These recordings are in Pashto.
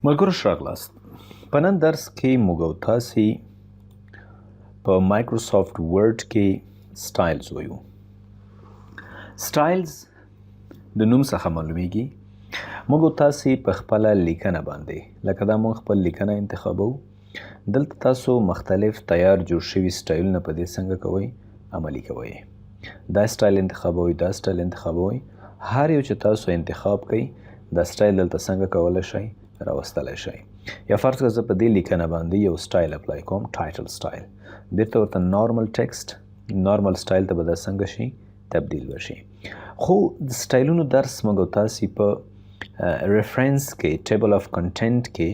ملګرو ښه راغلاست. په نن درس کې موږ او تاسې په مایکروسافټ ورډ کې سټایلز وایو. سټایلز د نوم څخه معلومیږي موږ او تاسې په خپله لیکنه باندې لکه دا موږ خپل لیکنه انتخابو. دلته تاسو مختلف تیار جوړ شوي سټایلونه په دې څنګه کوئ عملي کوئ. دا سټایل انتخابوئ، دا سټایل انتخابوئ. هر یو چې تاسو انتخاب کوئ دا سټایل دلته څنګه کولی شئ راوستلی شئ. یا فرض کړه زه په دې لیکنه باندې یو سټایل اپلای کوم، ټایټل سټایل. بیرته ورته نارمل ټیکسټ، نارمل سټایل ته به دا څنګه شي تبدیل بشي. خو د سټایلونو درس موږ او تاسې په ریفرنس کې، ټیبل اف کنټینټ کې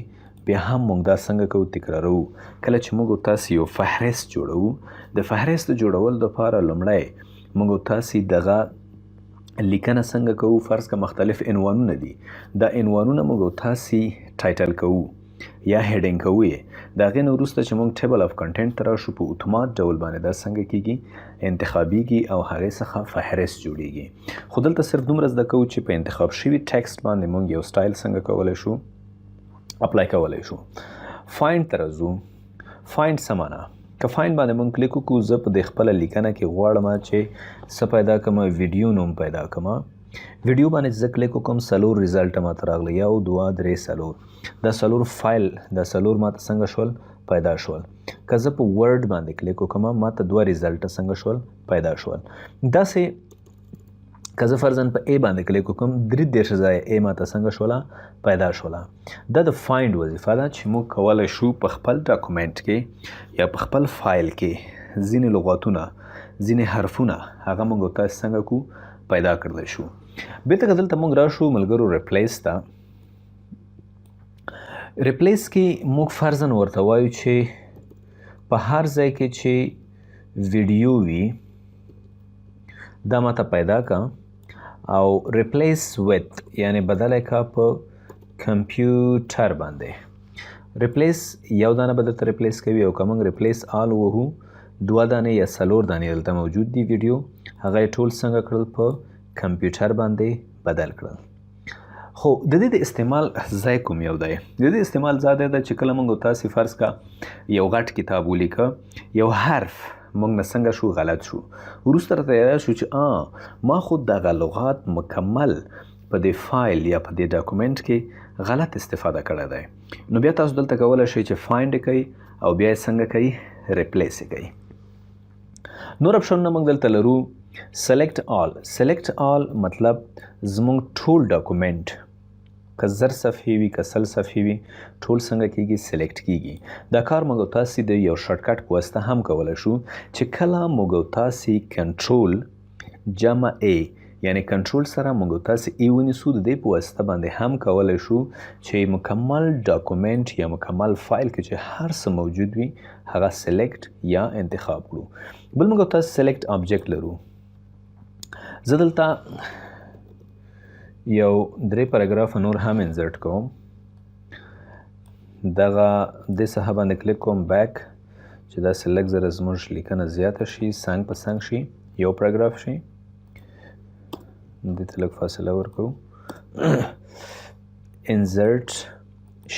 بیا هم موږ دا څنګه کوو تکرارو. کله چې موږ او تاسې یو فهرست جوړوو، د فهرست جوړولو دپاره لومړی موږ او تاسې دغه لیکنه څنګه کوو. فرض که مختلف عنوانونه دي، دا عنوانونه موږ او تاسې ټایټل کوو یا هیډینګ کوو یې. د هغې نه وروسته چې موږ ټیبل اف کنټینټ ته راشو په اتومات ډول باندې دا څنګه کیږي انتخابیږي او هغې څخه فهرست جوړیږي. خو دلته صرف دومره زده کوو چې په انتخاب شوي ټیکسټ باندې موږ یو سټایل څنګه کولی شو اپلای کولی شو. فایند ته راځو. فایند څه معنا؟ که فایند باندې موږ کلیک وکړو، زه په دې خپله لیکنه کې غواړم چې څه پیدا کړم، ویډیو نوم پیدا کړم. ویډیو باندې زه کلیک وکړم، 4 ریزلټ ماته راغله، 1 2 3 4. دا 4 فایل، دا 4 ماته څنګه شول پیدا شول. که زه په ورډ باندې کلیک وکړم ماته 2 ریزلټ څنګه شول پیدا شول. داسې که زه فرضاً په ای باندې کلیک وکړم 33 ځایه ای ماته څنګه شوله پیدا شوله. دا د فایند وظیفه ده چې موږ کولی شو په خپل ډاکومنټ کې یا په خپل فایل کې ځینې لغاتونه، ځینې حرفونه هغه موږ او تاسې څنګه کو پیدا کړلی شو. بېرته که دلته موږ راشو ملګرو ریپلیس ته. ریپلیس کې موږ فرضاً ورته وایو چې په هر ځای کې چې ویډیو وي دا ماته پیدا که او ریپلیس ویت یعنی بدلی که په کمپیوټر باندې. ریپلیس یو دانه به درته ریپلیس کوي او که موږ ریپلیس آل وهو 2 دانې یا 4 دانې دلته موجود دي ویډیو، هغه یې ټول څنګه کړل په کمپیوټر باندې بدل کړل. خو د دې د استعمال ځای کوم یو دی؟ د دې استعمال ځای دی چې کله موږ تاسې فرض کا یو غټ کتاب ولیکه، یو حرف موږ نه څنګه شو غلط شو، وروسته راته یاد شو چې ما خو دغه لغات مکمل په دې فایل یا په دې ډاکومنټ کې غلط استفاده کړی دی. نو بیا تاسو دلته کولی شئ چې فایند یې کوئ او بیا یې څنګه کوئ ریپلیس یې کوئ. نور اپشنونه موږ دلته لرو. سلیکټ آل. سلیکټ آل مطلب زموږ ټول ډاکومنټ که 1000 صفحې وي که 100 صفحې وي ټول څنګه کیږي سلیکټ کیږي. دا کار موږ او تاسې د یو شارټکټ په واسطه هم کولی شو چې کله موږ او تاسې کنټرول جمع ای یعنی کنټرول سره موږ او تاسې ای ونیسو، د دې په واسطه باندې هم کولی شو چې مکمل ډاکومنټ یا مکمل فایل کې چې هر څه موجود وي هغه سلیکټ یا انتخاب کړو. بل موږ او تاسې سلیکټ آبجیکټ لرو. زه دلته یو 3 پاراګراف نور هم انزرټ کوم. دغه دې څخه باندې کلیک کوم بیک چې داسې لږ زره زموږ لیکنه زیاته شي، څنګ په څنګ شي، یو پاراګراف شي. دې ته لږ فاصله ورکوو. انزرټ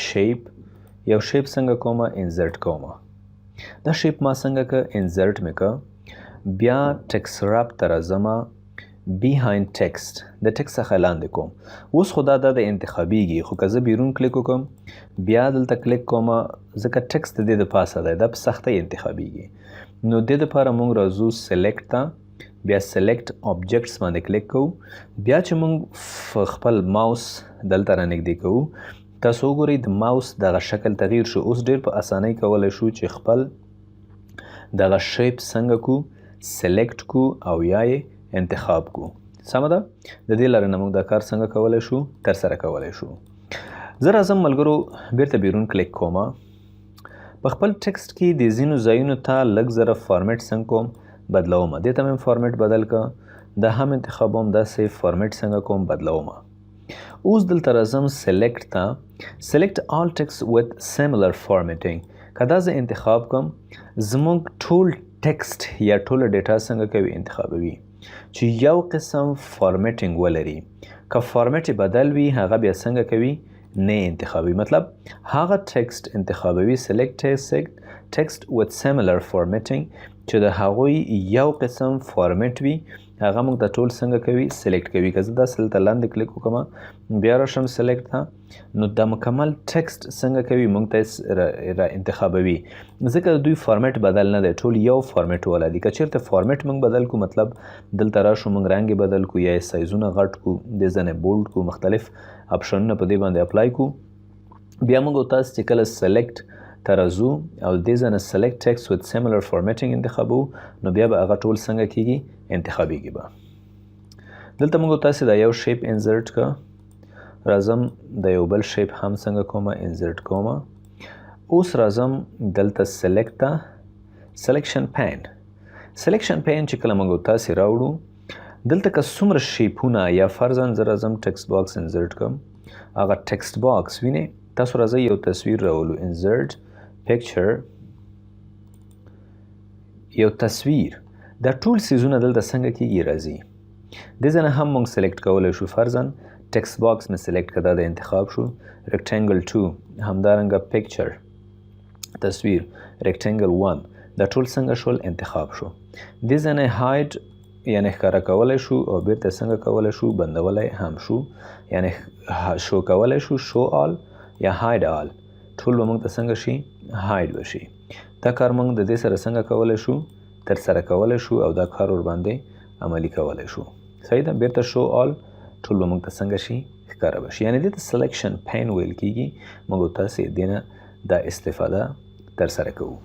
شیپ. یو شیپ څنګه کومه انزرټ کومه. دا شیپ ما څنګه که انزرټ مې که. بیا ټکس راب ته راځمه. بیهایند ټکسټ د ټکسټ څخه لاندې کوم. اوس خو دا د انتخابیږي، خو که زه بیرون کلیک وکړم بیا دلته کلیک کوم ځکه ټکسټ د دې د پاسه دی، دا په سختۍ انتخابیږي. نو دې دپاره موږ راځو سلیکټ ته، بیا سلیکټ آبجیکټس باندې کلیک کوو. بیا چې موږ خپل ماوس دلته رانږدې کوو تاسو وګورئ د ماوس دغه شکل تغییر شو. اوس ډېر په اسانۍ کولی شو چې خپل دغه شیپ څنګه کو سلیکټ کو او یا یې انتخاب کو. سمه ده؟ د دې لارې نه موږ دا کار څنګه کولی شو ترسره کولی شو. زه راځم ملګرو بیرته بیرون کلیک کوم. په خپل ټکسټ کې د ځینو ځایونو ته لږ زره فارمیټ څنګه کوم بدلوم. دې ته مې فارمیټ بدل که، دا هم انتخابوم، داسې فارمیټ څنګه کوم بدلوم. اوس دلته راځم سلیکټ ته. سلیکټ آل ټکسټ ویت سیملر فارمیټینګ. که دا زه انتخاب کوم زموږ ټول ټکسټ یا ټوله ډیټا څنګه کوي انتخابوي چې یو قسم فارمیټینګ ولري. که فارمیټ بدل وي هغه بیا څنګه کوي نه انتخابوي. مطلب هغه ټکسټ انتخابوي select text with similar formatting چې د هغوی یو قسم فارمټ وي هغه موږ د ټول څنګه کوي سلیکټ کوي. که زه داسې دلته لاندې کلیک وکړم بیا راشم سلیکټ ته نو د مکمل ټکسټ څنګه کوي موږ ته را انتخابوي ځکه د دوی فارمټ بدل نه دی ټول یو فارمټ والا دي. که چیرته فارمټ موږ بدل کو مطلب دلته راشو موږ رنګ بدل کو یا سایزونه غټ کو د ځنه بولډ کو مختلف اپشنونه په دې باندې اپلای کو بیا موږ تاسو چې کله سلیکټ ترازو او د ځنه select text with similar formatting انتخابو نو بیا به هغه ټول څنګه کیږي انتخابیږي. به دلته موږ تاسو د یو شیپ انسرت کا راځم د یو بل شیپ هم څنګه کومه انسرت کومه. اوس راځم دلته select selection pane چې کله موږ تاسو راوړو دلته که څومره شیپونه یا فرضاً زه راځم ټکسټ باکس انسرت کوم هغه ټکسټ باکس وینئ تاسو راځئ یو تصویر راولو انسرت picture یو تصویر دا ټول سیزونه دلته څنګه کیږي راځي د ځنه هم موږ سلیکټ کولی شو. فرضاً ټکسټ باکس مې سلیکټ کړه دا د انتخاب شو. ریکټنګل 2 همدارنګه پکچر تصویر ریکټنګل 1 دا ټول څنګه شول انتخاب شو. د ځنه هایډ یعنی ښکاره کولی شو او بیرته څنګه کولی شو بندولی هم شو یعنی شو کولی شو شو آل یا هایډ آل ټول به موږ ته څنګه شي هایډ بشي. دا کار موږ د دې سره څنګه کولی شو ترسره کولی شو او دا کار ورباندې عملي کولی شو. صحیح ده. بیرته شو آل ټول به موږ ته څنګه شي ښکاره بشي یعنی دې ته سلیکشن پین ویل کیږي. موږ تاسې دې نه دا استفاده ترسره کوو.